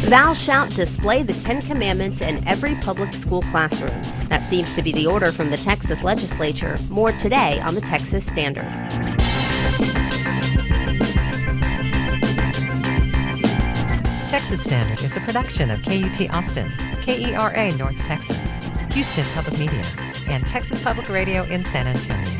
Thou shalt display the Ten Commandments in every public school classroom. That seems to be the order from the Texas Legislature. More today on the Texas Standard. Texas Standard is a production of KUT Austin, KERA North Texas, Houston Public Media, and Texas Public Radio in San Antonio.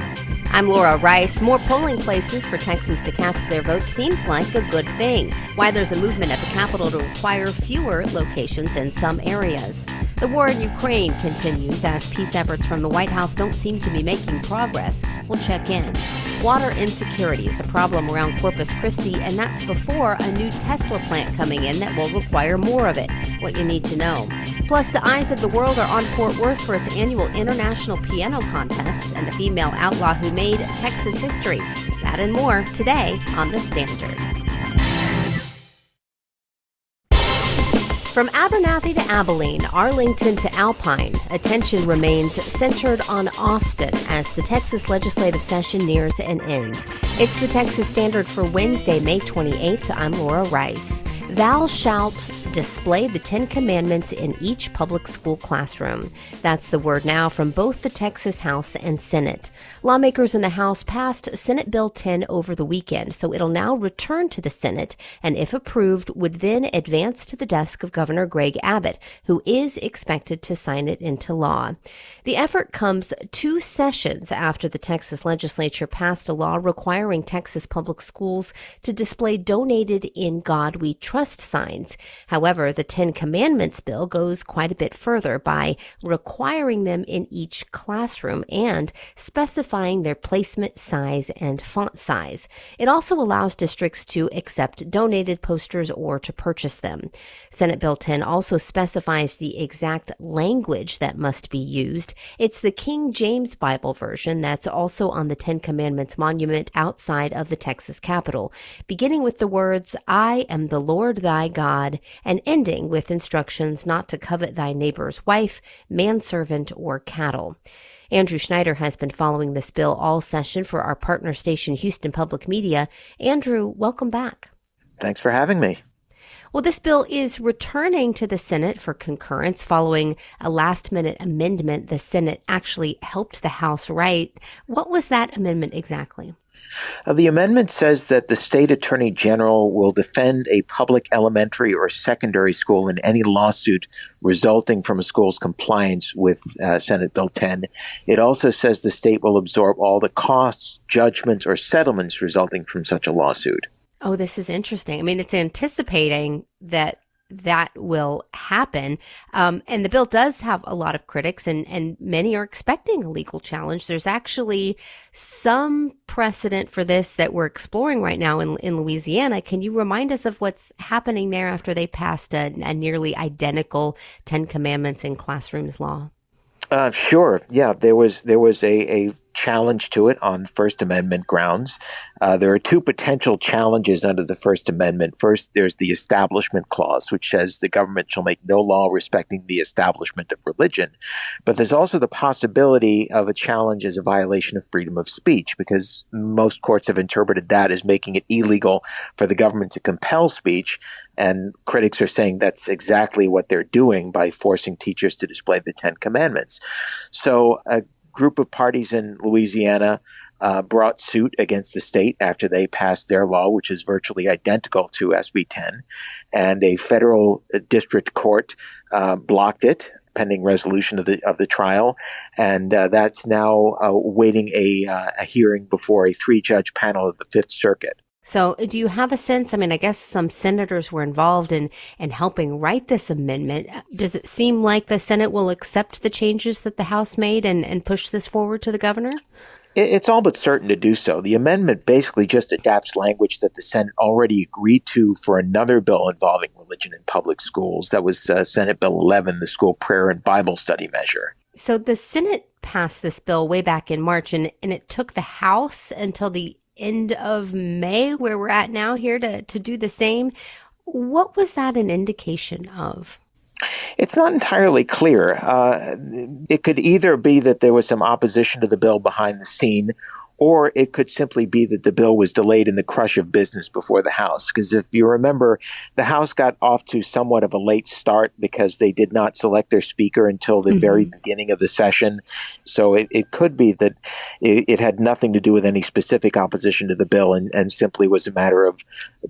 I'm Laura Rice. More polling places for Texans to cast their vote seems like a good thing. Why there's a movement at the Capitol to require fewer locations in some areas. The war in Ukraine continues as peace efforts from the White House don't seem to be making progress. We'll check in. Water insecurity is a problem around Corpus Christi, and that's before a new Tesla plant coming in that will require more of it. What you need to know. Plus, the eyes of the world are on Fort Worth for its annual International Piano Contest and the female outlaw who made Texas history. That and more today on The Standard. From Abernathy to Abilene, Arlington to Alpine, attention remains centered on Austin as the Texas legislative session nears an end. It's the Texas Standard for Wednesday, May 28th. I'm Laura Rice. Thou shalt display the Ten Commandments in each public school classroom. That's the word now from both the Texas House and Senate. Lawmakers in the House passed Senate Bill 10 over the weekend, so it'll now return to the Senate, and if approved, would then advance to the desk of Governor Greg Abbott, who is expected to sign it into law. The effort comes 2 sessions after the Texas Legislature passed a law requiring Texas public schools to display donated in God We Trust signs. However, the Ten Commandments bill goes quite a bit further by requiring them in each classroom and specifying their placement, size, and font size. It also allows districts to accept donated posters or to purchase them. Senate Bill 10 also specifies the exact language that must be used. It's the King James Bible version that's also on the Ten Commandments monument outside of the Texas Capitol, beginning with the words, I am the Lord thy God, and ending with instructions not to covet thy neighbor's wife, manservant, or cattle. Andrew Schneider has been following this bill all session for our partner station, Houston Public Media. Andrew, welcome back. Thanks for having me. Well, this bill is returning to the Senate for concurrence following a last-minute amendment the Senate actually helped the House write. What was that amendment exactly? The amendment says that the state attorney general will defend a public elementary or secondary school in any lawsuit resulting from a school's compliance with Senate Bill 10. It also says the state will absorb all the costs, judgments, or settlements resulting from such a lawsuit. Oh, this is interesting. I mean, it's anticipating that will happen. And the bill does have a lot of critics, and many are expecting a legal challenge. There's actually some precedent for this that we're exploring right now in Louisiana. Can you remind us of what's happening there after they passed a nearly identical Ten Commandments in classrooms law? Sure. Yeah, there was a challenge to it on First Amendment grounds. There are 2 potential challenges under the First Amendment. First, there's the Establishment Clause, which says the government shall make no law respecting the establishment of religion. But there's also the possibility of a challenge as a violation of freedom of speech, because most courts have interpreted that as making it illegal for the government to compel speech. And critics are saying that's exactly what they're doing by forcing teachers to display the Ten Commandments. So a group of parties in Louisiana brought suit against the state after they passed their law, which is virtually identical to SB 10. And a federal district court blocked it, pending resolution of the trial. And that's now awaiting a hearing before a 3-judge panel of the Fifth Circuit. So do you have a sense, I mean, I guess some senators were involved in helping write this amendment. Does it seem like the Senate will accept the changes that the House made and push this forward to the governor? It's all but certain to do so. The amendment basically just adapts language that the Senate already agreed to for another bill involving religion in public schools. That was Senate Bill 11, the School Prayer and Bible Study Measure. So the Senate passed this bill way back in March, and it took the House until the end of May, where we're at now here, to do the same. What was that an indication of? It's not entirely clear. It could either be that there was some opposition to the bill behind the scene, or it could simply be that the bill was delayed in the crush of business before the House. Because if you remember, the House got off to somewhat of a late start because they did not select their speaker until the very beginning of the session. So it could be that it had nothing to do with any specific opposition to the bill and simply was a matter of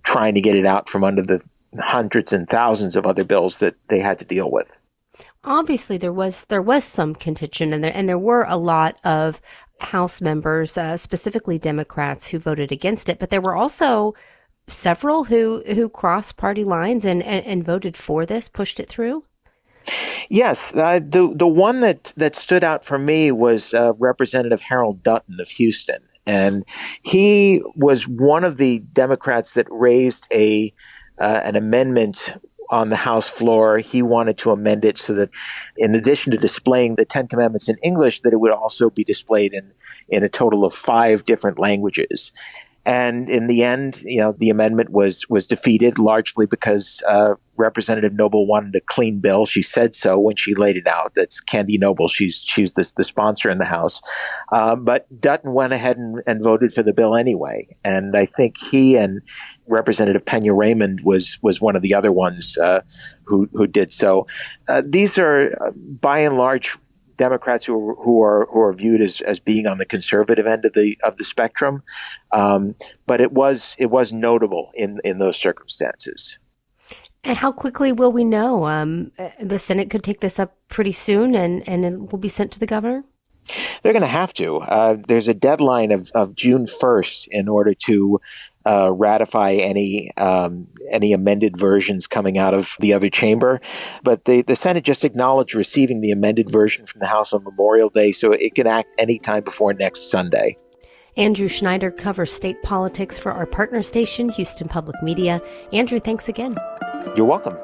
trying to get it out from under the hundreds and thousands of other bills that they had to deal with. Obviously, there was some contention, and there were a lot of House members, specifically Democrats, who voted against it. But there were also several who crossed party lines and voted for this, pushed it through. Yes, the one that stood out for me was Representative Harold Dutton of Houston, and he was one of the Democrats that raised an amendment on the House floor. He wanted to amend it so that in addition to displaying the Ten Commandments in English, that it would also be displayed in a total of 5 different languages. And in the end, the amendment was defeated largely because Representative Noble wanted a clean bill. She said so when she laid it out. That's Candy Noble. She's the sponsor in the House. But Dutton went ahead and voted for the bill anyway. And I think he and Representative Pena Raymond was one of the other ones who did so. These are, by and large, Democrats who are viewed as being on the conservative end of the spectrum, but it was notable in those circumstances. And how quickly will we know? The Senate could take this up pretty soon, and it will be sent to the governor? They're going to have to. There's a deadline of June 1st in order to ratify any amended versions coming out of the other chamber. But the Senate just acknowledged receiving the amended version from the House on Memorial Day, so it can act any time before next Sunday. Andrew Schneider covers state politics for our partner station, Houston Public Media. Andrew, thanks again. You're welcome.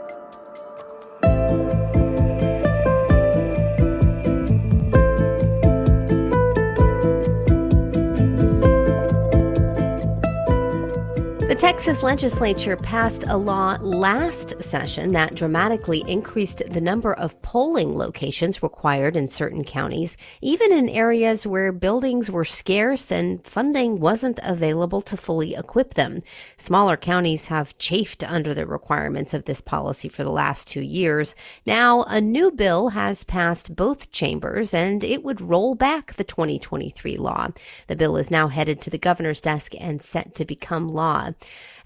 The Texas Legislature passed a law last session that dramatically increased the number of polling locations required in certain counties, even in areas where buildings were scarce and funding wasn't available to fully equip them. Smaller counties have chafed under the requirements of this policy for the last 2 years. Now, a new bill has passed both chambers, and it would roll back the 2023 law. The bill is now headed to the governor's desk and set to become law.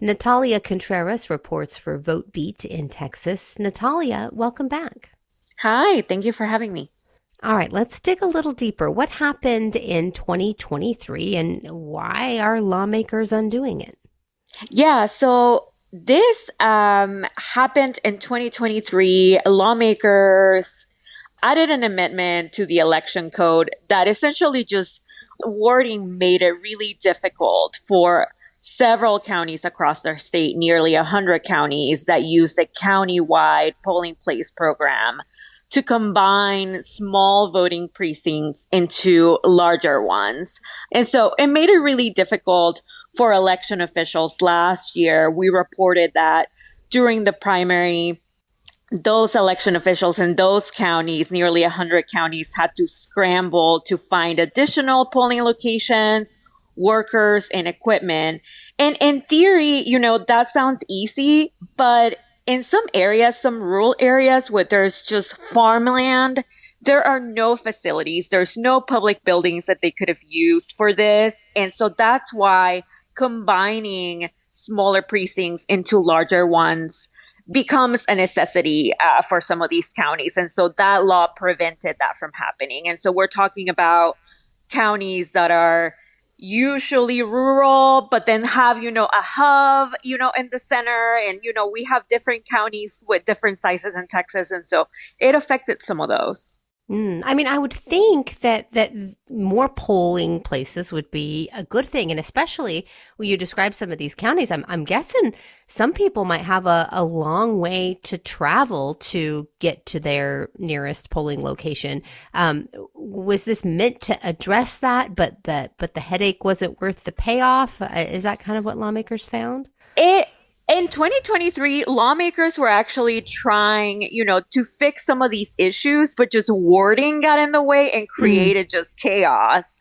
Natalia Contreras reports for Vote Beat in Texas. Natalia, welcome back. Hi, thank you for having me. All right, let's dig a little deeper. What happened in 2023 and why are lawmakers undoing it? Yeah, so this happened in 2023. Lawmakers added an amendment to the election code that essentially just wording made it really difficult for several counties across their state, nearly 100 counties that use the countywide polling place program to combine small voting precincts into larger ones. And so it made it really difficult for election officials. Last year, we reported that during the primary, those election officials in those counties, nearly 100 counties, had to scramble to find additional polling locations, workers, and equipment. And in theory, that sounds easy, but in some areas, some rural areas where there's just farmland, there are no facilities. There's no public buildings that they could have used for this. And so that's why combining smaller precincts into larger ones becomes a necessity for some of these counties. And so that law prevented that from happening. And so we're talking about counties that are usually rural, but then have, a hub, in the center. And, we have different counties with different sizes in Texas. And so it affected some of those. I would think that more polling places would be a good thing. And especially when you describe some of these counties, I'm guessing some people might have a long way to travel to get to their nearest polling location. Was this meant to address that, but the headache wasn't worth the payoff? Is that kind of what lawmakers found? In 2023, lawmakers were actually trying, to fix some of these issues, but just wording got in the way and created just chaos,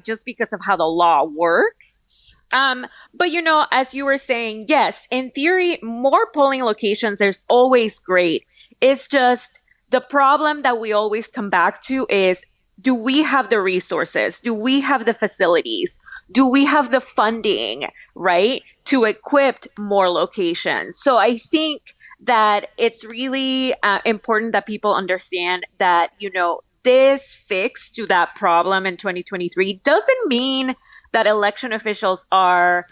just because of how the law works. But as you were saying, yes, in theory, more polling locations is always great. It's just the problem that we always come back to is, do we have the resources? Do we have the facilities? Do we have the funding, right, to equip more locations? So I think that it's really important that people understand that, this fix to that problem in 2023 doesn't mean that election officials are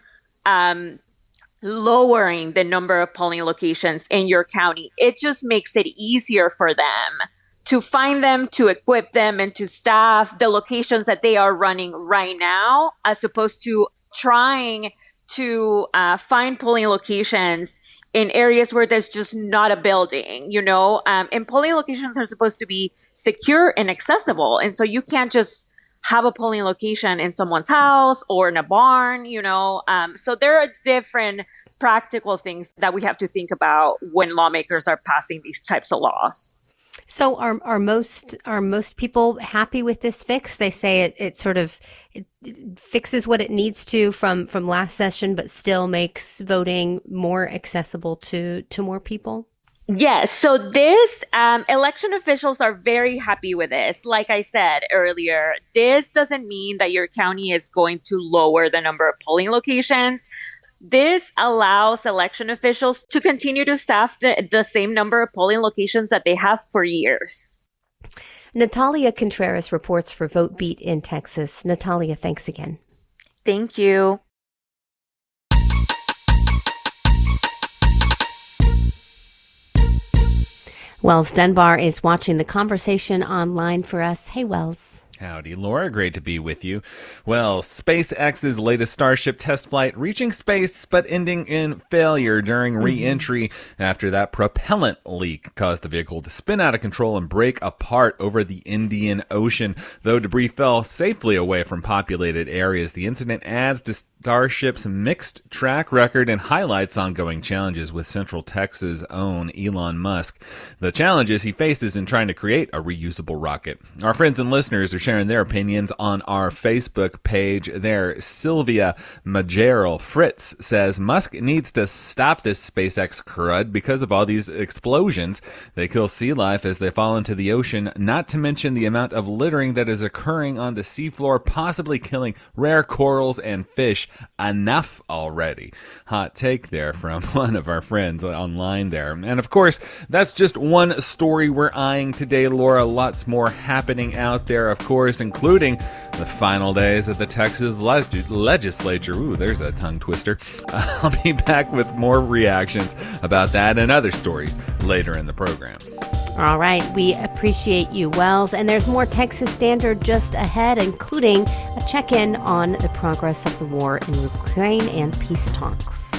lowering the number of polling locations in your county. It just makes it easier for them to find them, to equip them, and to staff the locations that they are running right now, as opposed to trying to find polling locations in areas where there's just not a building, and polling locations are supposed to be secure and accessible. And so you can't just have a polling location in someone's house or in a barn, so there are different practical things that we have to think about when lawmakers are passing these types of laws. So are most people happy with this fix? They say it sort of it fixes what it needs to from last session, but still makes voting more accessible to more people. Yes. So this election officials are very happy with this. Like I said earlier, this doesn't mean that your county is going to lower the number of polling locations. This allows election officials to continue to staff the same number of polling locations that they have for years. Natalia Contreras reports for Vote Beat in Texas. Natalia, thanks again. Thank you. Wells Dunbar is watching the conversation online for us. Hey, Wells. Howdy, Laura. Great to be with you. Well, SpaceX's latest Starship test flight reaching space but ending in failure during re-entry after that propellant leak caused the vehicle to spin out of control and break apart over the Indian Ocean. Though debris fell safely away from populated areas, the incident adds to Starship's mixed track record and highlights ongoing challenges with Central Texas' own Elon Musk. The challenges he faces in trying to create a reusable rocket. Our friends and listeners are sharing their opinions on our Facebook page there. Sylvia Majerel Fritz says Musk needs to stop this SpaceX crud because of all these explosions. They kill sea life as they fall into the ocean, not to mention the amount of littering that is occurring on the seafloor, possibly killing rare corals and fish. Enough already. Hot take there from one of our friends online there. And of course, that's just one story we're eyeing today, Laura. Lots more happening out there, of course, including the final days of the Texas Legislature. Ooh, there's a tongue twister. I'll be back with more reactions about that and other stories later in the program. All right. We appreciate you, Wells. And there's more Texas Standard just ahead, including a check-in on the progress of the war in Ukraine and peace talks.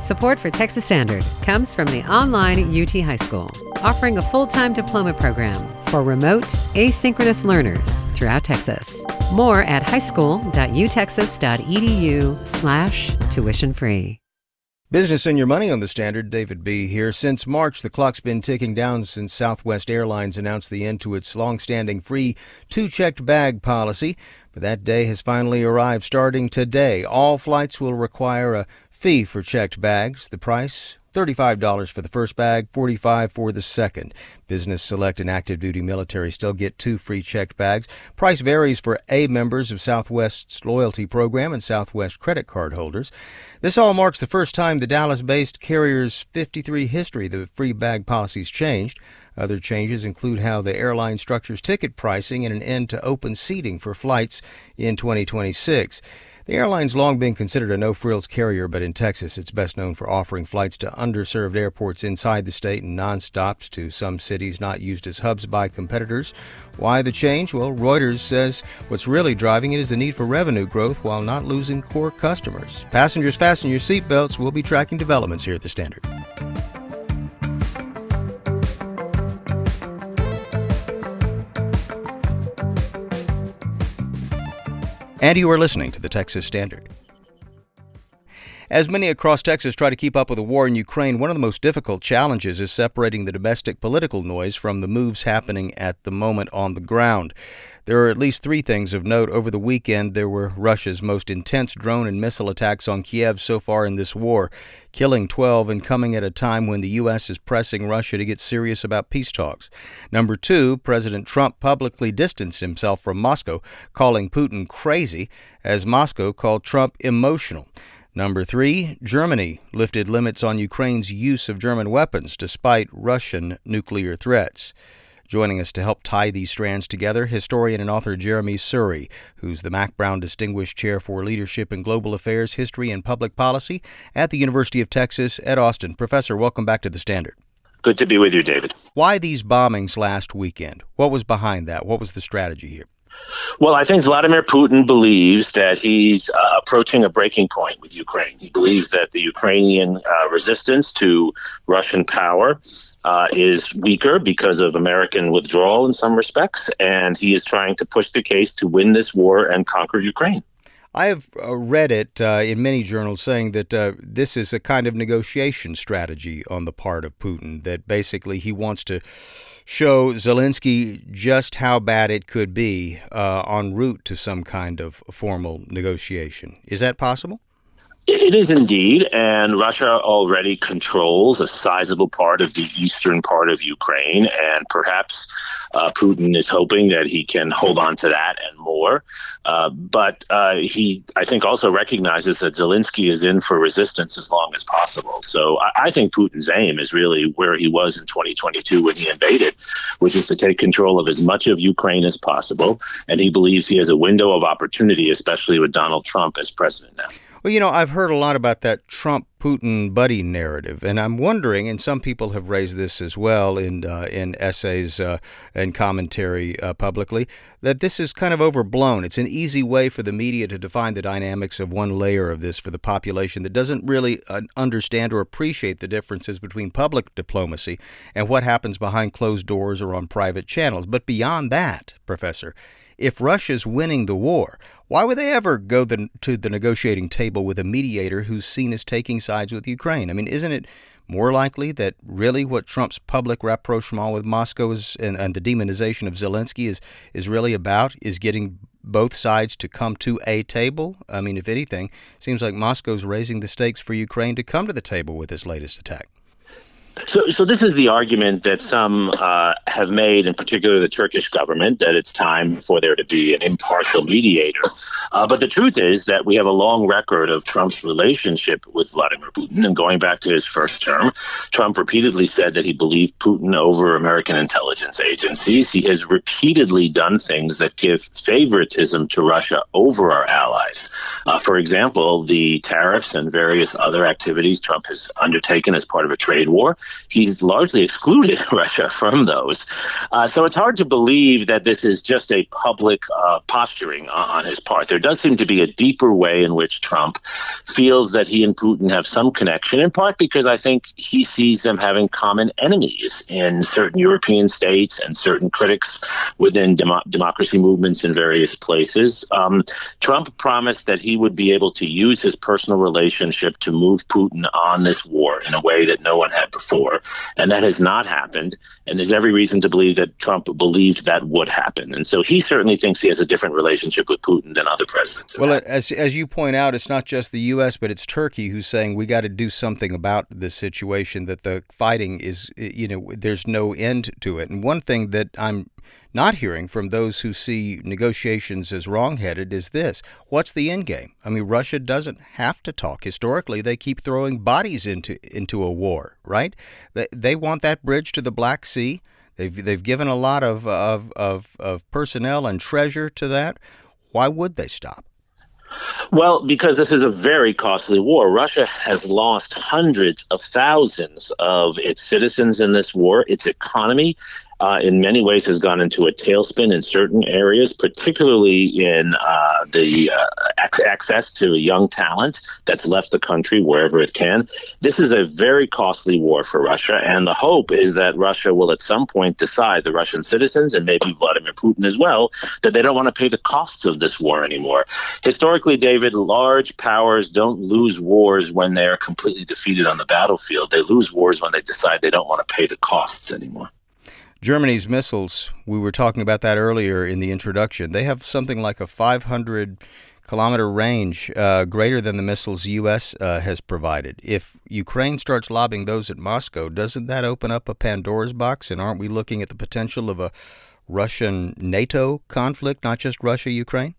Support for Texas Standard comes from the online UT High School, offering a full-time diploma program for remote, asynchronous learners throughout Texas. More at highschool.utexas.edu/tuition-free. Business and Your Money on the Standard. David B. here. Since March, the clock's been ticking down since Southwest Airlines announced the end to its long-standing free two-checked bag policy. But that day has finally arrived. Starting today, all flights will require a fee for checked bags. The price, $35 for the first bag, $45 for the second. Business, select, and active duty military still get 2 free checked bags. Price varies for A members of Southwest's loyalty program and Southwest credit card holders. This all marks the first time the Dallas-based carrier's 53 history the free bag policy's changed. Other changes include how the airline structures ticket pricing and an end to open seating for flights in 2026. The airline's long been considered a no-frills carrier, but in Texas, it's best known for offering flights to underserved airports inside the state and nonstops to some cities not used as hubs by competitors. Why the change? Well, Reuters says what's really driving it is the need for revenue growth while not losing core customers. Passengers, fasten your seatbelts. We'll be tracking developments here at the Standard. And you are listening to the Texas Standard. As many across Texas try to keep up with the war in Ukraine, one of the most difficult challenges is separating the domestic political noise from the moves happening at the moment on the ground. There are at least three things of note. Over the weekend, there were Russia's most intense drone and missile attacks on Kyiv so far in this war, killing 12 and coming at a time when the U.S. is pressing Russia to get serious about peace talks. Number two, President Trump publicly distanced himself from Moscow, calling Putin crazy, as Moscow called Trump emotional. Number three, Germany lifted limits on Ukraine's use of German weapons despite Russian nuclear threats. Joining us to help tie these strands together, historian and author Jeremi Suri, who's the Mac Brown Distinguished Chair for Leadership in Global Affairs, History, and Public Policy at the University of Texas at Austin. Professor, welcome back to The Standard. Good to be with you, David. Why these bombings last weekend? What was behind that? What was the strategy here? Well, I think Vladimir Putin believes that he's approaching a breaking point with Ukraine. He believes that the Ukrainian resistance to Russian power is weaker because of American withdrawal in some respects, and he is trying to push the case to win this war and conquer Ukraine. I have read it in many journals saying that this is a kind of negotiation strategy on the part of Putin, that basically he wants to show Zelensky just how bad it could be en route to some kind of formal negotiation. Is that possible? It is indeed, and Russia already controls a sizable part of the eastern part of Ukraine, and perhaps Putin is hoping that he can hold on to that and more. But he, I think, also recognizes that Zelensky is in for resistance as long as possible. So I think Putin's aim is really where he was in 2022 when he invaded, which is to take control of as much of Ukraine as possible. And he believes he has a window of opportunity, especially with Donald Trump as president now. Well, you know, I've heard a lot about that Trump-Putin buddy narrative, and I'm wondering, and some people have raised this as well in essays and commentary publicly, that this is kind of overblown. It's an easy way for the media to define the dynamics of one layer of this for the population that doesn't really understand or appreciate the differences between public diplomacy and what happens behind closed doors or on private channels. But beyond that, Professor, if Russia's winning the war, why would they ever go to the negotiating table with a mediator who's seen as taking sides with Ukraine? I mean, isn't it more likely that really what Trump's public rapprochement with Moscow is, and the demonization of Zelensky is really about is getting both sides to come to a table? I mean, if anything, it seems like Moscow's raising the stakes for Ukraine to come to the table with this latest attack. So this is the argument that some have made, in particular the Turkish government, that it's time for there to be an impartial mediator. But the truth is that we have a long record of Trump's relationship with Vladimir Putin. And going back to his first term, Trump repeatedly said that he believed Putin over American intelligence agencies. He has repeatedly done things that give favoritism to Russia over our allies. For example, the tariffs and various other activities Trump has undertaken as part of a trade war. He's largely excluded Russia from those. So it's hard to believe that this is just a public posturing on his part. There does seem to be a deeper way in which Trump feels that he and Putin have some connection, in part because I think he sees them having common enemies in certain European states and certain critics within democracy movements in various places. Trump promised that he would be able to use his personal relationship to move Putin on this war in a way that no one had before. And that has not happened. And there's every reason to believe that Trump believed that would happen. And so he certainly thinks he has a different relationship with Putin than other presidents. Well, as you point out, it's not just the U.S., but it's Turkey who's saying we got to do something about this situation, that the fighting is, there's no end to it. And one thing that I'm not hearing from those who see negotiations as wrongheaded is this. What's the end game? I mean, Russia doesn't have to talk. Historically, they keep throwing bodies into a war, right? They want that bridge to the Black Sea. They've given a lot of personnel and treasure to that. Why would they stop? Well, because this is a very costly war. Russia has lost hundreds of thousands of its citizens in this war. Its economy in many ways has gone into a tailspin in certain areas, particularly in the access to young talent that's left the country wherever it can. This is a very costly war for Russia, and the hope is that Russia will at some point decide, the Russian citizens and maybe Vladimir Putin as well, that they don't want to pay the costs of this war anymore. Historically, David, large powers don't lose wars when they're completely defeated on the battlefield. They lose wars when they decide they don't want to pay the costs anymore. Germany's missiles, we were talking about that earlier in the introduction. They have something like a 500-kilometer range, greater than the missiles the U.S. Has provided. If Ukraine starts lobbing those at Moscow, doesn't that open up a Pandora's box? And aren't we looking at the potential of a Russian-NATO conflict, not just Russia-Ukraine?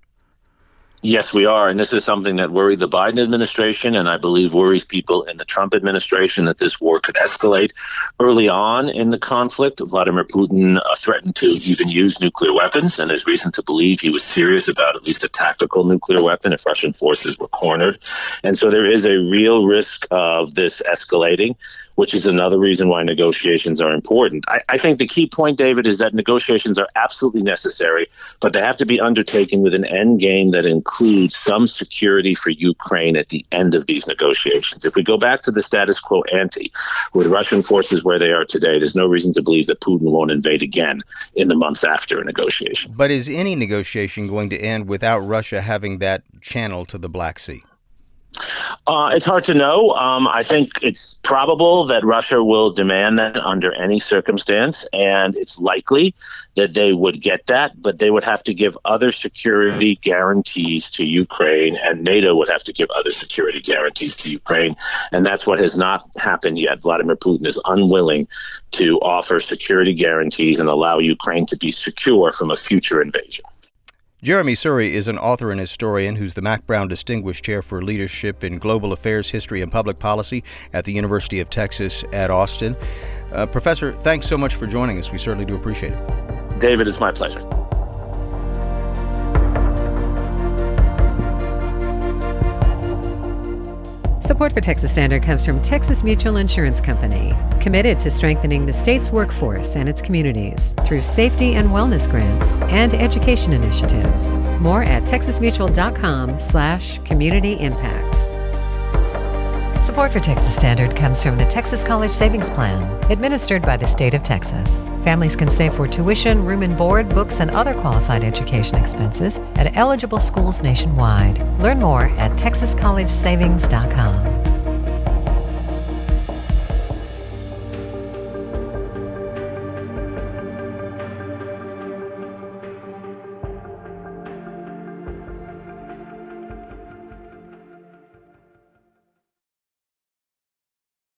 Yes, we are. And this is something that worried the Biden administration, and I believe worries people in the Trump administration, that this war could escalate. Early on in the conflict, Vladimir Putin threatened to even use nuclear weapons, and there's reason to believe he was serious about at least a tactical nuclear weapon if Russian forces were cornered. And so there is a real risk of this escalating, which is another reason why negotiations are important. I think the key point, David, is that negotiations are absolutely necessary, but they have to be undertaken with an end game that includes some security for Ukraine at the end of these negotiations. If we go back to the status quo ante, with Russian forces where they are today, there's no reason to believe that Putin won't invade again in the months after a negotiation. But is any negotiation going to end without Russia having that channel to the Black Sea? It's hard to know. I think it's probable that Russia will demand that under any circumstance, and it's likely that they would get that, but they would have to give other security guarantees to Ukraine, and NATO would have to give other security guarantees to Ukraine, and that's what has not happened yet. Vladimir Putin is unwilling to offer security guarantees and allow Ukraine to be secure from a future invasion. Jeremi Suri is an author and historian who's the Mac Brown Distinguished Chair for Leadership in Global Affairs, History, and Public Policy at the University of Texas at Austin. Professor, thanks so much for joining us. We certainly do appreciate it. David, it's my pleasure. Support for Texas Standard comes from Texas Mutual Insurance Company, committed to strengthening the state's workforce and its communities through safety and wellness grants and education initiatives. More at texasmutual.com/community impact. Support for Texas Standard comes from the Texas College Savings Plan, administered by the state of Texas. Families can save for tuition, room and board, books, and other qualified education expenses at eligible schools nationwide. Learn more at texascollegesavings.com.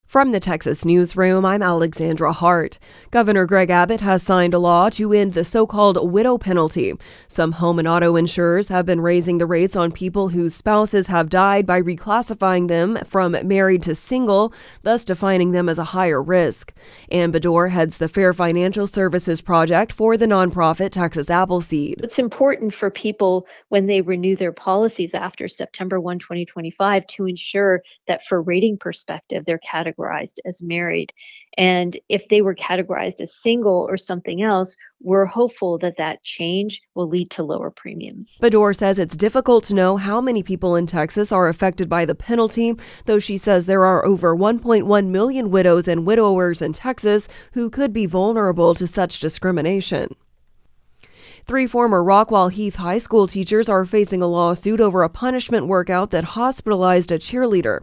From the Texas Newsroom, I'm Alexandra Hart. Governor Greg Abbott has signed a law to end the so-called widow penalty. Some home and auto insurers have been raising the rates on people whose spouses have died by reclassifying them from married to single, thus defining them as a higher risk. Ann Bedore heads the Fair Financial Services Project for the nonprofit Texas Appleseed. It's important for people when they renew their policies after September 1, 2025 to ensure that for rating perspective, they're categorized as married. And if they were categorized as single or something else, we're hopeful that that change will lead to lower premiums. Bedore says it's difficult to know how many people in Texas are affected by the penalty, though she says there are over 1.1 million widows and widowers in Texas who could be vulnerable to such discrimination. 3 former Rockwall Heath High School teachers are facing a lawsuit over a punishment workout that hospitalized a cheerleader.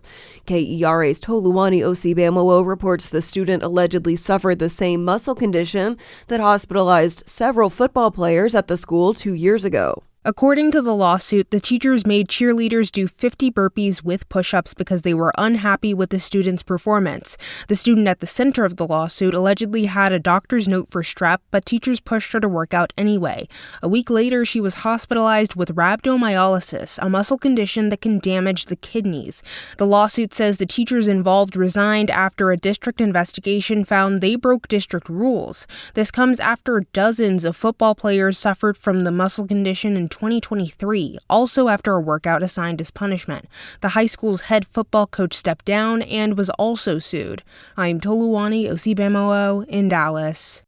KERA's Toluwani Osibamowo reports the student allegedly suffered the same muscle condition that hospitalized several football players at the school 2 years ago. According to the lawsuit, the teachers made cheerleaders do 50 burpees with push-ups because they were unhappy with the student's performance. The student at the center of the lawsuit allegedly had a doctor's note for strep, but teachers pushed her to work out anyway. A week later, she was hospitalized with rhabdomyolysis, a muscle condition that can damage the kidneys. The lawsuit says the teachers involved resigned after a district investigation found they broke district rules. This comes after dozens of football players suffered from the muscle condition in 2023, also after a workout assigned as punishment. The high school's head football coach stepped down and was also sued. I'm Toluwani Osibamowo in Dallas.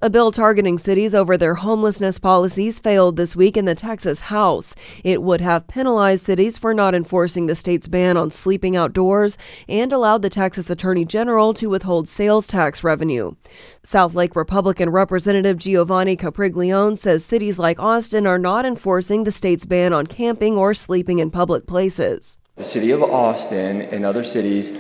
A bill targeting cities over their homelessness policies failed this week in the Texas House. It would have penalized cities for not enforcing the state's ban on sleeping outdoors and allowed the Texas Attorney General to withhold sales tax revenue. South Lake Republican Representative Giovanni Capriglione says cities like Austin are not enforcing the state's ban on camping or sleeping in public places. The city of Austin and other cities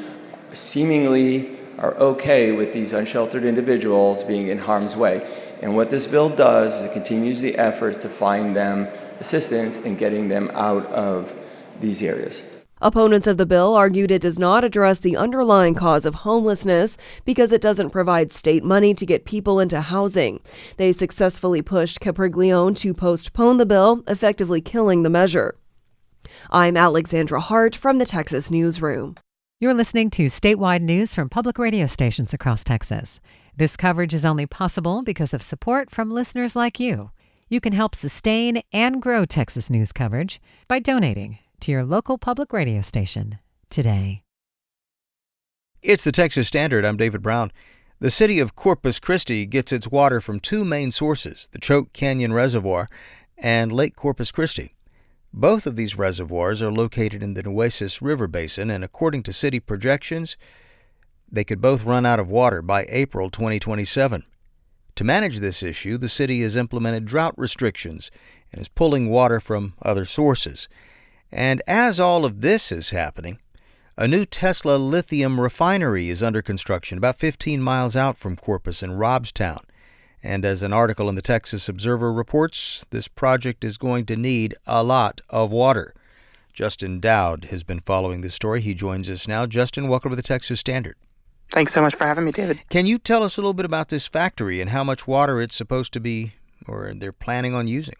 seemingly are okay with these unsheltered individuals being in harm's way. And what this bill does is it continues the efforts to find them assistance in getting them out of these areas. Opponents of the bill argued it does not address the underlying cause of homelessness because it doesn't provide state money to get people into housing. They successfully pushed Capriglione to postpone the bill, effectively killing the measure. I'm Alexandra Hart from the Texas Newsroom. You're listening to statewide news from public radio stations across Texas. This coverage is only possible because of support from listeners like you. You can help sustain and grow Texas news coverage by donating to your local public radio station today. It's the Texas Standard. I'm David Brown. The city of Corpus Christi gets its water from two main sources, the Choke Canyon Reservoir and Lake Corpus Christi. Both of these reservoirs are located in the Nueces River Basin, and according to city projections, they could both run out of water by April 2027. To manage this issue, the city has implemented drought restrictions and is pulling water from other sources. And as all of this is happening, a new Tesla lithium refinery is under construction about 15 miles out from Corpus in Robstown. And as an article in the Texas Observer reports, this project is going to need a lot of water. Justin Dowd has been following this story. He joins us now. Justin, welcome to the Texas Standard. Thanks so much for having me, David. Can you tell us a little bit about this factory and how much water it's supposed to be, or they're planning on using?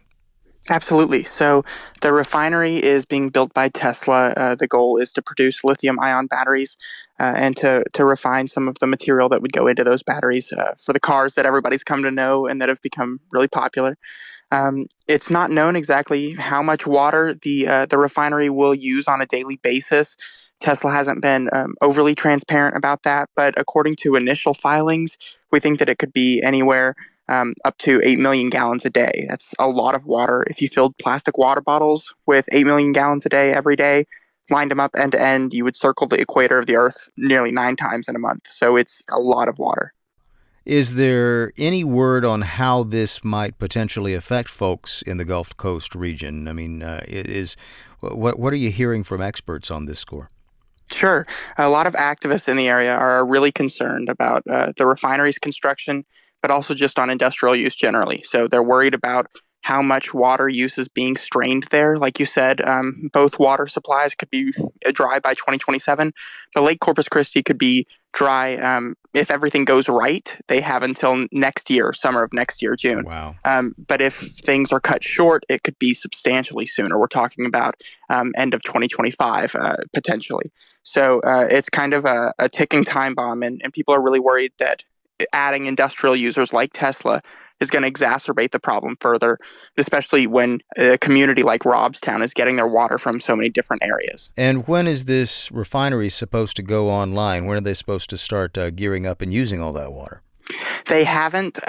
Absolutely. So the refinery is being built by Tesla. The goal is to produce lithium-ion batteries and to refine some of the material that would go into those batteries for the cars that everybody's come to know and that have become really popular. It's not known exactly how much water the refinery will use on a daily basis. Tesla hasn't been overly transparent about that, but according to initial filings, we think that it could be anywhere up to 8 million gallons a day. That's a lot of water. If you filled plastic water bottles with 8 million gallons a day every day, lined them up end to end, you would circle the equator of the Earth nearly 9 times in a month. So it's a lot of water. Is there any word on how this might potentially affect folks in the Gulf Coast region? I mean, what are you hearing from experts on this score? Sure. A lot of activists in the area are really concerned about the refinery's construction, but also just on industrial use generally. So they're worried about how much water use is being strained there. Like you said, both water supplies could be dry by 2027, but Lake Corpus Christi could be dry if everything goes right. They have until next year, summer of next year, June. Wow. But if things are cut short, it could be substantially sooner. We're talking about end of 2025, potentially. So it's kind of a ticking time bomb, and people are really worried that adding industrial users like Tesla is going to exacerbate the problem further, especially when a community like Robstown is getting their water from so many different areas. And when is this refinery supposed to go online? When are they supposed to start gearing up and using all that water? They haven't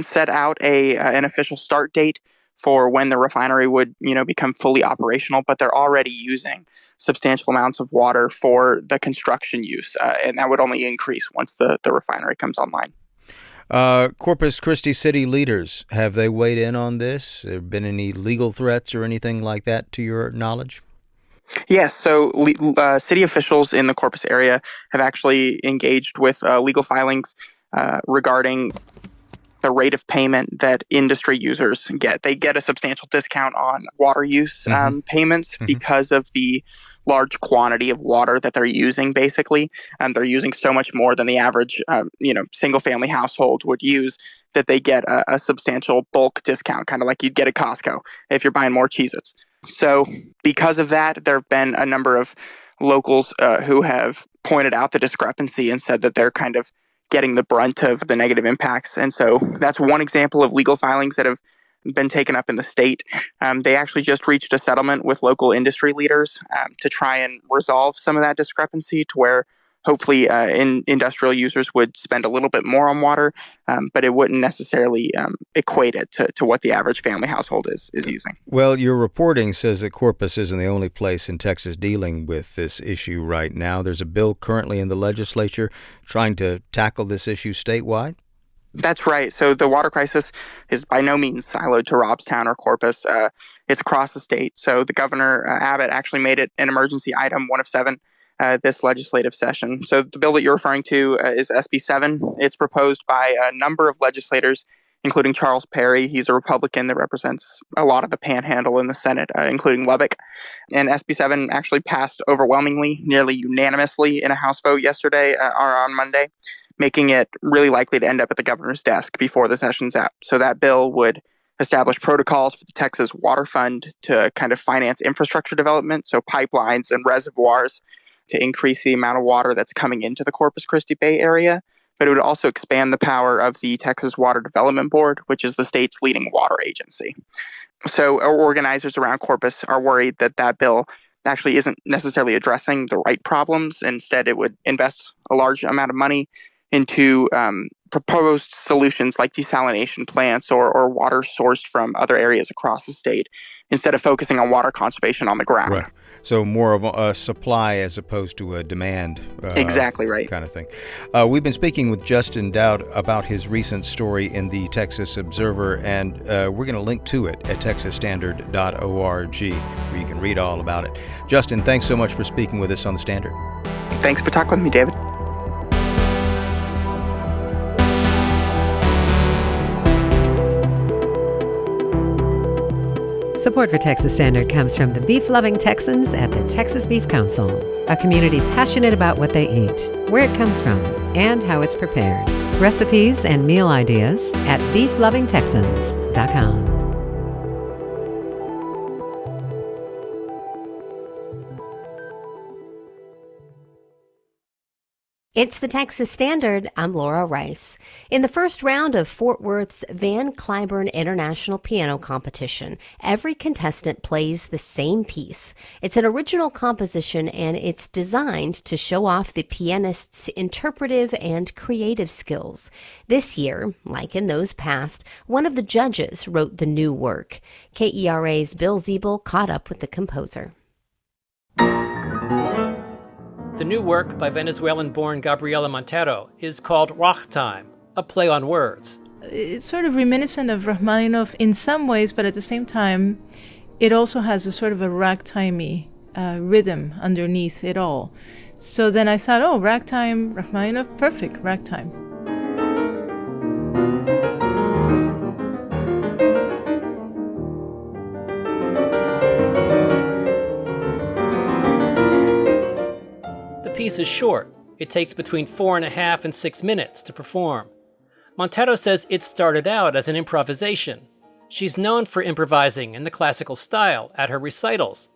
set out an official start date for when the refinery would, become fully operational, but they're already using substantial amounts of water for the construction use, and that would only increase once the refinery comes online. Corpus Christi city leaders, have they weighed in on this? Have there been any legal threats or anything like that to your knowledge? Yes, so city officials in the Corpus area have actually engaged with legal filings regarding the rate of payment that industry users get. They get a substantial discount on water use payments because of the large quantity of water that they're using, basically. They're using so much more than the average, single-family household would use, that they get a substantial bulk discount, kind of like you'd get at Costco if you're buying more Cheez-Its. So because of that, there have been a number of locals who have pointed out the discrepancy and said that they're kind of getting the brunt of the negative impacts. And so that's one example of legal filings that have been taken up in the state. They actually just reached a settlement with local industry leaders to try and resolve some of that discrepancy to where hopefully industrial users would spend a little bit more on water, but it wouldn't necessarily equate it to what the average family household is using. Well, your reporting says that Corpus isn't the only place in Texas dealing with this issue right now. There's a bill currently in the legislature trying to tackle this issue statewide. That's right. So the water crisis is by no means siloed to Robstown or Corpus. It's across the state. So the governor, Abbott, actually made it an emergency item, one of 7, this legislative session. So the bill that you're referring to is SB 7. It's proposed by a number of legislators, including Charles Perry. He's a Republican that represents a lot of the panhandle in the Senate, including Lubbock. And SB 7 actually passed overwhelmingly, nearly unanimously in a House vote yesterday or on Monday, making it really likely to end up at the governor's desk before the session's out. So that bill would establish protocols for the Texas Water Fund to kind of finance infrastructure development, so pipelines and reservoirs to increase the amount of water that's coming into the Corpus Christi Bay Area. But it would also expand the power of the Texas Water Development Board, which is the state's leading water agency. So organizers around Corpus are worried that that bill actually isn't necessarily addressing the right problems. Instead, it would invest a large amount of money into proposed solutions like desalination plants or water sourced from other areas across the state, instead of focusing on water conservation on the ground. Right. So more of a supply as opposed to a demand. Exactly right. Kind of thing. We've been speaking with Justin Dowd about his recent story in the Texas Observer, and we're going to link to it at texasstandard.org, where you can read all about it. Justin, thanks so much for speaking with us on The Standard. Thanks for talking with me, David. Support for Texas Standard comes from the beef-loving Texans at the Texas Beef Council, a community passionate about what they eat, where it comes from, and how it's prepared. Recipes and meal ideas at beeflovingtexans.com. It's the Texas Standard. I'm Laura Rice. In the first round of Fort Worth's Van Cliburn International Piano Competition, every contestant plays the same piece. It's an original composition, and it's designed to show off the pianist's interpretive and creative skills. This year, like in those past, one of the judges wrote the new work. KERA's Bill Ziebel caught up with the composer. The new work by Venezuelan-born Gabriela Montero is called Ragtime, a play on words. It's sort of reminiscent of Rachmaninoff in some ways, but at the same time, it also has a sort of a ragtimey rhythm underneath it all. So then I thought, oh, ragtime, Rachmaninoff, perfect, ragtime. The piece is short. It takes between 4.5 and 6 minutes to perform. Montero says it started out as an improvisation. She's known for improvising in the classical style at her recitals,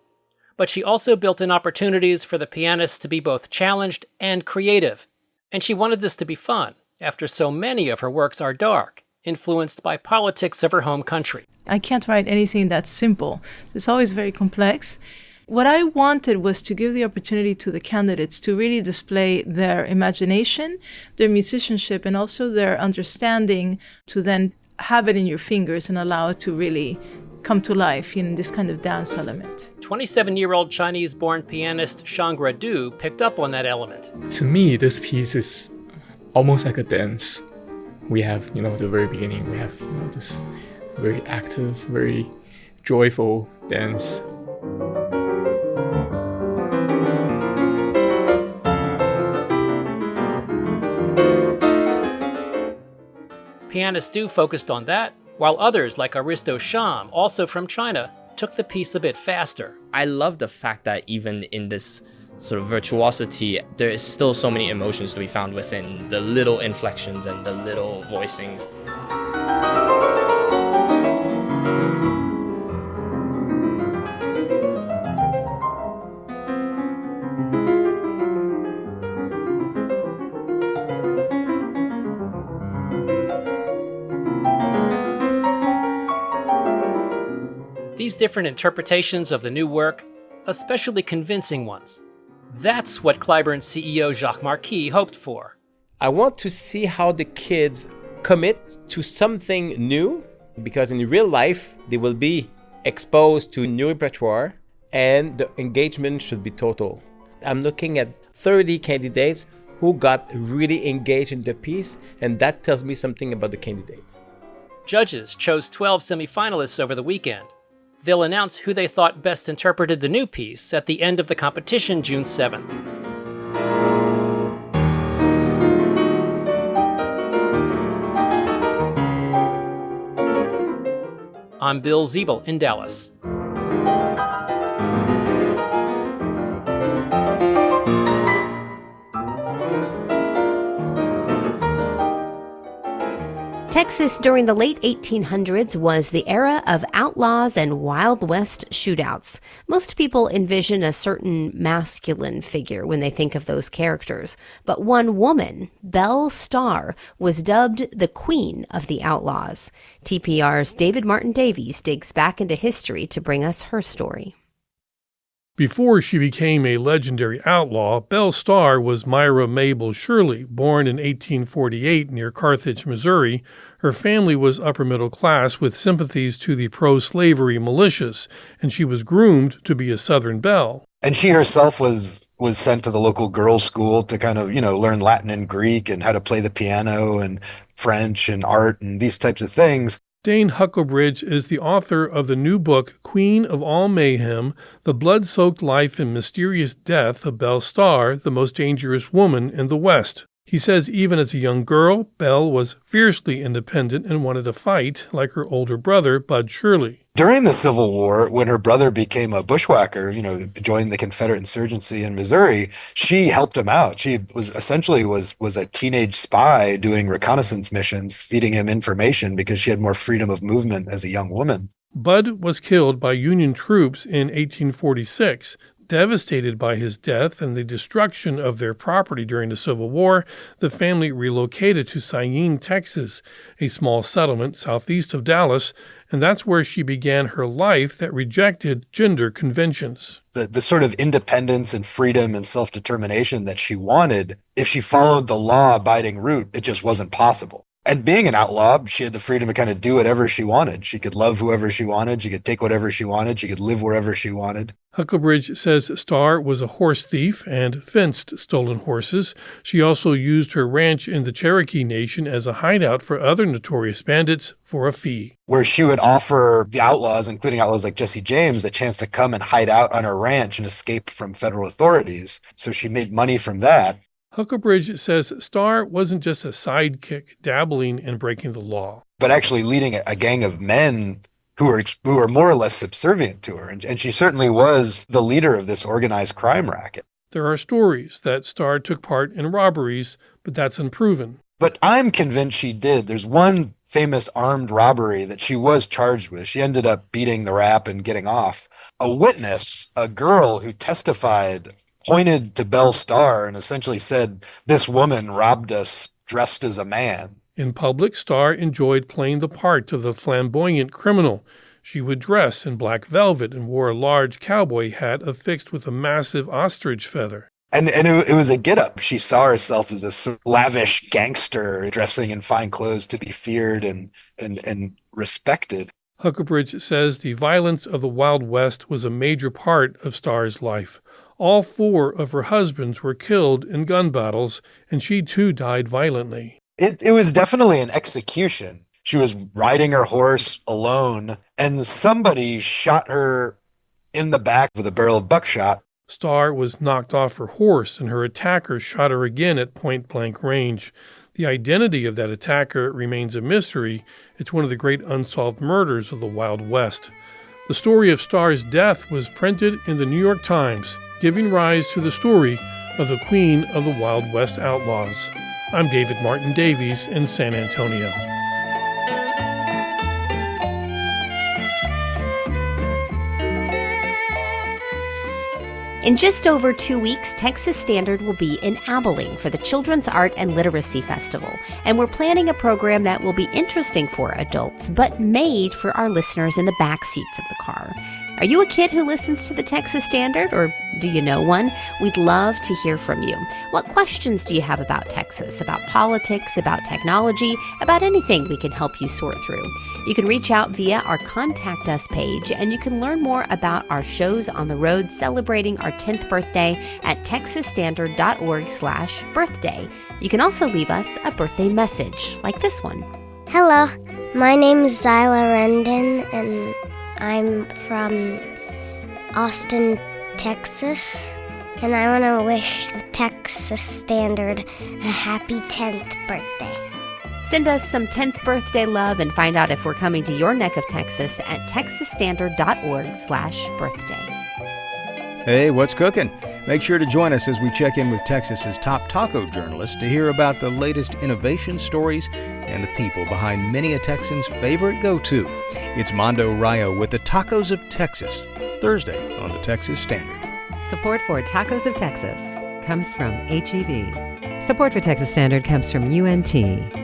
but she also built in opportunities for the pianist to be both challenged and creative. And she wanted this to be fun, after so many of her works are dark, influenced by politics of her home country. I can't write anything that's simple. It's always very complex. What I wanted was to give the opportunity to the candidates to really display their imagination, their musicianship, and also their understanding, to then have it in your fingers and allow it to really come to life in this kind of dance element. 27-year-old Chinese-born pianist Shangra Du picked up on that element. To me, this piece is almost like a dance. We have, the very beginning, we have, this very active, very joyful dance. Pianist Du focused on that, while others like Aristo Sham, also from China, took the piece a bit faster. I love the fact that even in this sort of virtuosity, there is still so many emotions to be found within the little inflections and the little voicings. These different interpretations of the new work, especially convincing ones, That's what Clyburn CEO Jacques Marquis hoped for. I want to see how the kids commit to something new, because in real life, they will be exposed to new repertoire and the engagement should be total. I'm looking at 30 candidates who got really engaged in the piece, and that tells me something about the candidates. Judges chose 12 semifinalists over the weekend. They'll announce who they thought best interpreted the new piece at the end of the competition June 7th. I'm Bill Ziebel in Dallas. Texas during the late 1800s was the era of outlaws and Wild West shootouts. Most people envision a certain masculine figure when they think of those characters. But one woman, Belle Starr, was dubbed the Queen of the Outlaws. TPR's David Martin Davies digs back into history to bring us her story. Before she became a legendary outlaw, Belle Starr was Myra Mabel Shirley, born in 1848 near Carthage, Missouri. Her family was upper middle class with sympathies to the pro-slavery militias, and she was groomed to be a Southern belle. And she herself was sent to the local girls' school to kind of, learn Latin and Greek and how to play the piano and French and art and these types of things. Dane Huckelbridge is the author of the new book, Queen of All Mayhem, The Blood-Soaked Life and Mysterious Death of Belle Starr, the Most Dangerous Woman in the West. He says even as a young girl, Belle was fiercely independent and wanted to fight like her older brother, Bud Shirley. During the Civil War, when her brother became a bushwhacker, joined the Confederate insurgency in Missouri, she helped him out. She was essentially was a teenage spy doing reconnaissance missions, feeding him information because she had more freedom of movement as a young woman. Bud was killed by Union troops in 1846. Devastated by his death and the destruction of their property during the Civil War, the family relocated to Syene, Texas, a small settlement southeast of Dallas, and that's where she began her life that rejected gender conventions. The sort of independence and freedom and self-determination that she wanted, if she followed the law-abiding route, it just wasn't possible. And being an outlaw, she had the freedom to kind of do whatever she wanted. She could love whoever she wanted. She could take whatever she wanted. She could live wherever she wanted. Huckelbridge says Starr was a horse thief and fenced stolen horses. She also used her ranch in the Cherokee Nation as a hideout for other notorious bandits for a fee. Where she would offer the outlaws, including outlaws like Jesse James, the chance to come and hide out on her ranch and escape from federal authorities. So she made money from that. Huckelbridge says Starr wasn't just a sidekick dabbling in breaking the law, but actually leading a gang of men who were more or less subservient to her. And she certainly was the leader of this organized crime racket. There are stories that Starr took part in robberies, but that's unproven. But I'm convinced she did. There's one famous armed robbery that she was charged with. She ended up beating the rap and getting off. A witness, a girl who testified, pointed to Belle Starr and essentially said, "This woman robbed us dressed as a man." In public, Starr enjoyed playing the part of the flamboyant criminal. She would dress in black velvet and wore a large cowboy hat affixed with a massive ostrich feather. And it was a get-up. She saw herself as a lavish gangster dressing in fine clothes to be feared and respected. Huckelbridge says the violence of the Wild West was a major part of Starr's life. All 4 of her husbands were killed in gun battles, and she too died violently. It was definitely an execution. She was riding her horse alone, and somebody shot her in the back with a barrel of buckshot. Starr was knocked off her horse, and her attacker shot her again at point-blank range. The identity of that attacker remains a mystery. It's one of the great unsolved murders of the Wild West. The story of Starr's death was printed in the New York Times, giving rise to the story of the Queen of the Wild West Outlaws. I'm David Martin Davies in San Antonio. In just over 2 weeks, Texas Standard will be in Abilene for the Children's Art and Literacy Festival, and we're planning a program that will be interesting for adults, but made for our listeners in the back seats of the car. Are you a kid who listens to the Texas Standard, or do you know one? We'd love to hear from you. What questions do you have about Texas, about politics, about technology, about anything we can help you sort through? You can reach out via our Contact Us page, and you can learn more about our shows on the road celebrating our 10th birthday at texasstandard.org/birthday. You can also leave us a birthday message like this one. Hello, my name is Zyla Rendon, and I'm from Austin, Texas, and I want to wish the Texas Standard a happy 10th birthday. Send us some 10th birthday love and find out if we're coming to your neck of Texas at texasstandard.org/birthday. Hey, what's cooking? Make sure to join us as we check in with Texas's top taco journalists to hear about the latest innovation stories and the people behind many a Texan's favorite go-to. It's Mondo Rayo with the Tacos of Texas, Thursday on the Texas Standard. Support for Tacos of Texas comes from HEB. Support for Texas Standard comes from UNT,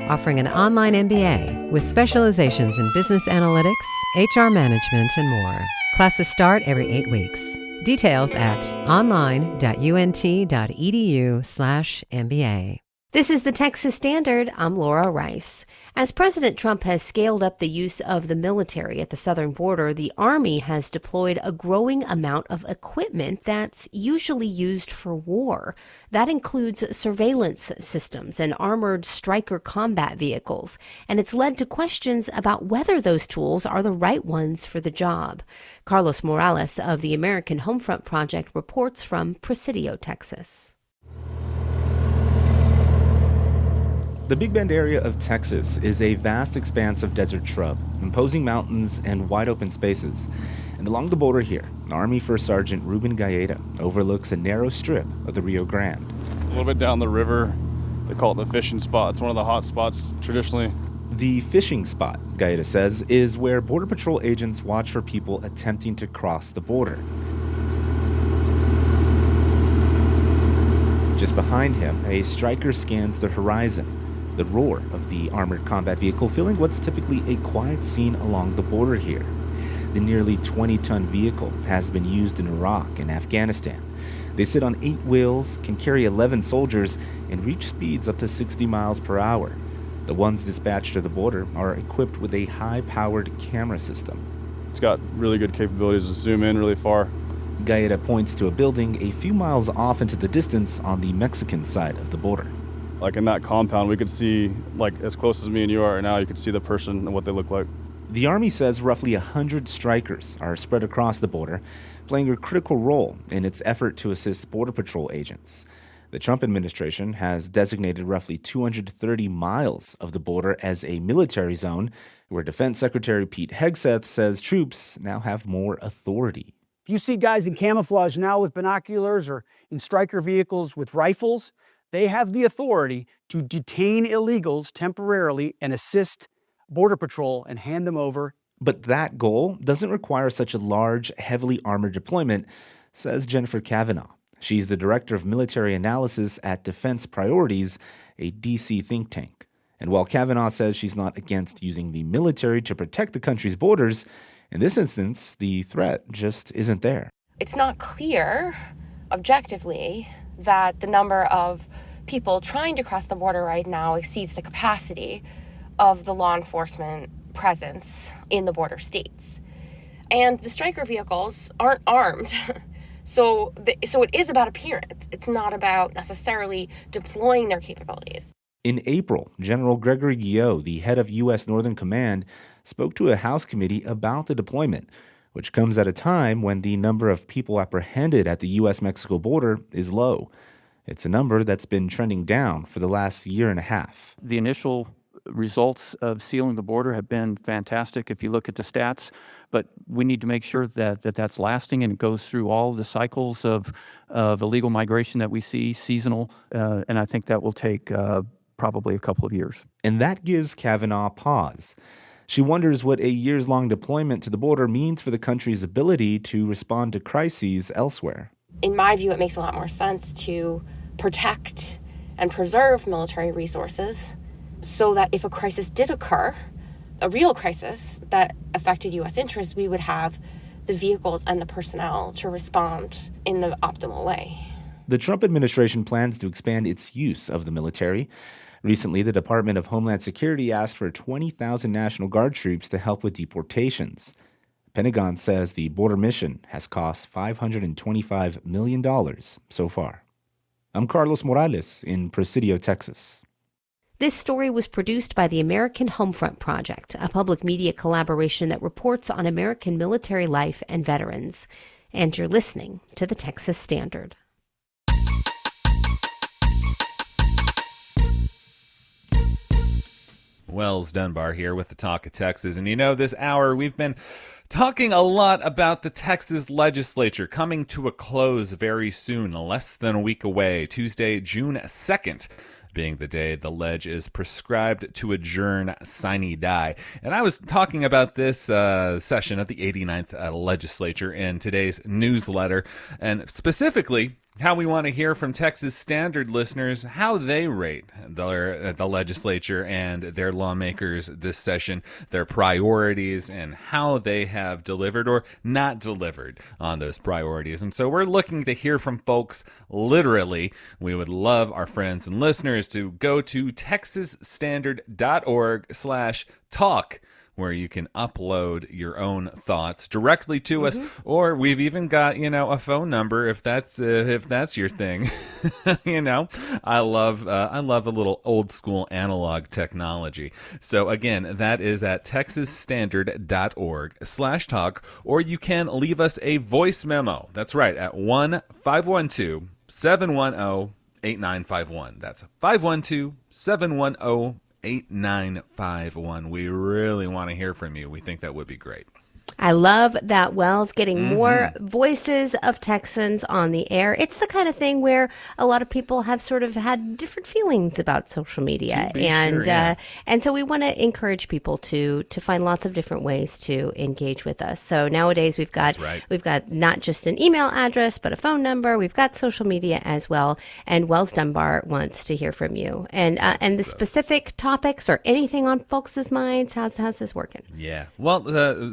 offering an online MBA with specializations in business analytics, HR management, and more. Classes start every 8 weeks. Details at online.unt.edu/MBA. This is the Texas Standard. I'm Laura Rice. As President Trump has scaled up the use of the military at the southern border, the Army has deployed a growing amount of equipment that's usually used for war. That includes surveillance systems and armored Stryker combat vehicles, and it's led to questions about whether those tools are the right ones for the job. Carlos Morales of the American Homefront Project reports from Presidio, Texas. The Big Bend area of Texas is a vast expanse of desert shrub, imposing mountains and wide open spaces. And along the border here, Army First Sergeant Ruben Gaeta overlooks a narrow strip of the Rio Grande. A little bit down the river, they call it the fishing spot. It's one of the hot spots traditionally. The fishing spot, Gaeta says, is where Border Patrol agents watch for people attempting to cross the border. Just behind him, a Stryker scans the horizon. The roar of the armored combat vehicle filling what's typically a quiet scene along the border here. The nearly 20-ton vehicle has been used in Iraq and Afghanistan. They sit on 8 wheels, can carry 11 soldiers, and reach speeds up to 60 miles per hour. The ones dispatched to the border are equipped with a high-powered camera system. It's got really good capabilities to zoom in really far. Gaeta points to a building a few miles off into the distance on the Mexican side of the border. Like in that compound, we could see, like as close as me and you are right now, you could see the person and what they look like. The Army says roughly 100 Strykers are spread across the border, playing a critical role in its effort to assist Border Patrol agents. The Trump administration has designated roughly 230 miles of the border as a military zone, where Defense Secretary Pete Hegseth says troops now have more authority. If you see guys in camouflage now with binoculars or in Stryker vehicles with rifles, they have the authority to detain illegals temporarily and assist Border Patrol and hand them over. But that goal doesn't require such a large, heavily armored deployment, says Jennifer Kavanaugh. She's the director of military analysis at Defense Priorities, a D.C. think tank. And while Kavanaugh says she's not against using the military to protect the country's borders, in this instance, the threat just isn't there. It's not clear, objectively, that the number of people trying to cross the border right now exceeds the capacity of the law enforcement presence in the border states. And the Stryker vehicles aren't armed. So it is about appearance. It's not about necessarily deploying their capabilities. In April, General Gregory Guillot, the head of U.S. Northern Command, spoke to a House committee about the deployment, which comes at a time when the number of people apprehended at the U.S.-Mexico border is low. It's a number that's been trending down for the last year and a half. The initial results of sealing the border have been fantastic if you look at the stats, but we need to make sure that that's lasting and it goes through all the cycles of illegal migration that we see, seasonal, and I think that will take probably a couple of years. And that gives Kavanaugh pause. She wonders what a years-long deployment to the border means for the country's ability to respond to crises elsewhere. In my view, it makes a lot more sense to protect and preserve military resources so that if a crisis did occur, a real crisis that affected U.S. interests, we would have the vehicles and the personnel to respond in the optimal way. The Trump administration plans to expand its use of the military. Recently, the Department of Homeland Security asked for 20,000 National Guard troops to help with deportations. The Pentagon says the border mission has cost $525 million so far. I'm Carlos Morales in Presidio, Texas. This story was produced by the American Homefront Project, a public media collaboration that reports on American military life and veterans. And you're listening to the Texas Standard. Wells Dunbar here with the Talk of Texas. And this hour we've been talking a lot about the Texas Legislature coming to a close very soon, less than a week away, Tuesday, June 2nd. Being the day the ledge is prescribed to adjourn sine die. And I was talking about this session of the 89th Legislature in today's newsletter, and specifically how we want to hear from Texas Standard listeners how they rate the legislature and their lawmakers this session, their priorities, and how they have delivered or not delivered on those priorities. And so we're looking to hear from folks literally. We would love our friends and listeners to go to texasstandard.org/talk, where you can upload your own thoughts directly to us, or we've even got a phone number if that's your thing. I love a little old school analog technology. So again, that is at texasstandard.org/talk, or you can leave us a voice memo. That's right, at 1-512-710-8951. That's 512-710-8951. 8951. We really want to hear from you. We think that would be great. I love that Wells getting more voices of Texans on the air. It's the kind of thing where a lot of people have sort of had different feelings about social media, and so we want to encourage people to find lots of different ways to engage with us. So nowadays we've got not just an email address but a phone number. We've got social media as well. And Wells Dunbar wants to hear from you and the specific topics or anything on folks' minds. How's this working? Yeah. Well,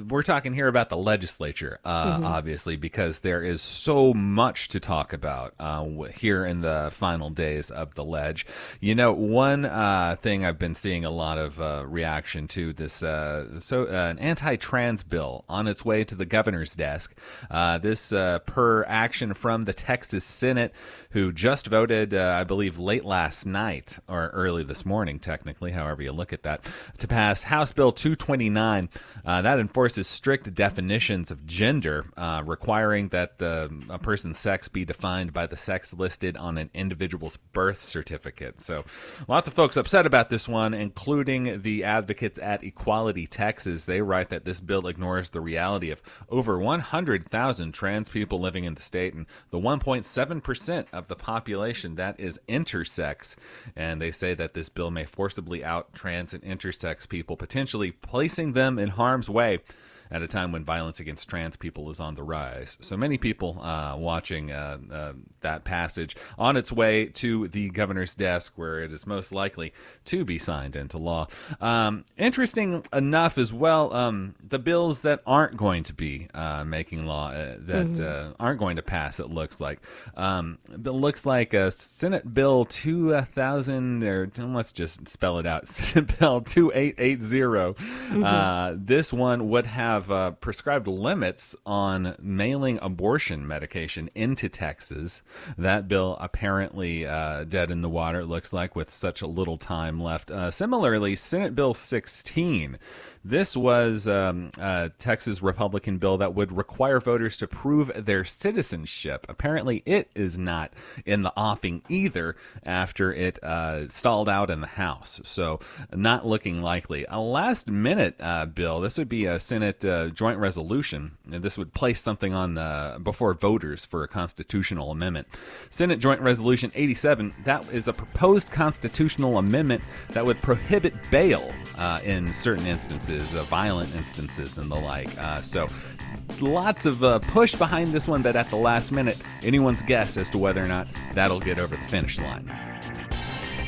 we're talking here about the legislature, obviously, because there is so much to talk about here in the final days of the ledge. One thing I've been seeing a lot of reaction to this, an anti-trans bill on its way to the governor's desk. This per action from the Texas Senate, who just voted, I believe, late last night or early this morning, technically, however you look at that, to pass House Bill 229. That enforces strict definitions of gender, requiring that a person's sex be defined by the sex listed on an individual's birth certificate. So lots of folks upset about this one, including the advocates at Equality Texas. They write that this bill ignores the reality of over 100,000 trans people living in the state and the 1.7% of the population that is intersex. And they say that this bill may forcibly out trans and intersex people, potentially placing them in harm's way at a time when violence against trans people is on the rise. So many people watching that passage on its way to the governor's desk, where it is most likely to be signed into law. Interesting enough as well, the bills that aren't going to be making law, that aren't going to pass, it looks like. It looks like Senate Bill 2000, or let's just spell it out, Senate Bill 2880. This one would have prescribed limits on mailing abortion medication into Texas. That bill apparently dead in the water, it looks like, with such a little time left. Similarly, Senate Bill 16. This was a Texas Republican bill that would require voters to prove their citizenship. Apparently, it is not in the offing either after it stalled out in the House. So not looking likely. A last-minute bill. This would be a Senate joint resolution. And this would place something on before voters for a constitutional amendment. Senate Joint Resolution 87. That is a proposed constitutional amendment that would prohibit bail in certain instances. Violent instances and the like. So lots of push behind this one, but at the last minute, anyone's guess as to whether or not that'll get over the finish line.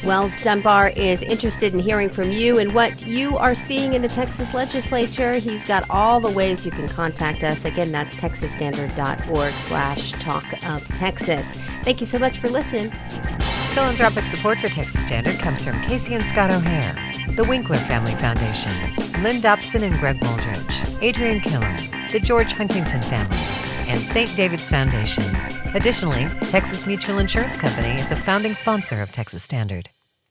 Wells Dunbar is interested in hearing from you and what you are seeing in the Texas Legislature. He's got all the ways you can contact us. Again, that's texasstandard.org/Talk of Texas. Thank you so much for listening. Philanthropic support for Texas Standard comes from Casey and Scott O'Hare, the Winkler Family Foundation, Lynn Dobson and Greg Waldridge, Adrian Killam, the George Huntington family, and St. David's Foundation. Additionally, Texas Mutual Insurance Company is a founding sponsor of Texas Standard.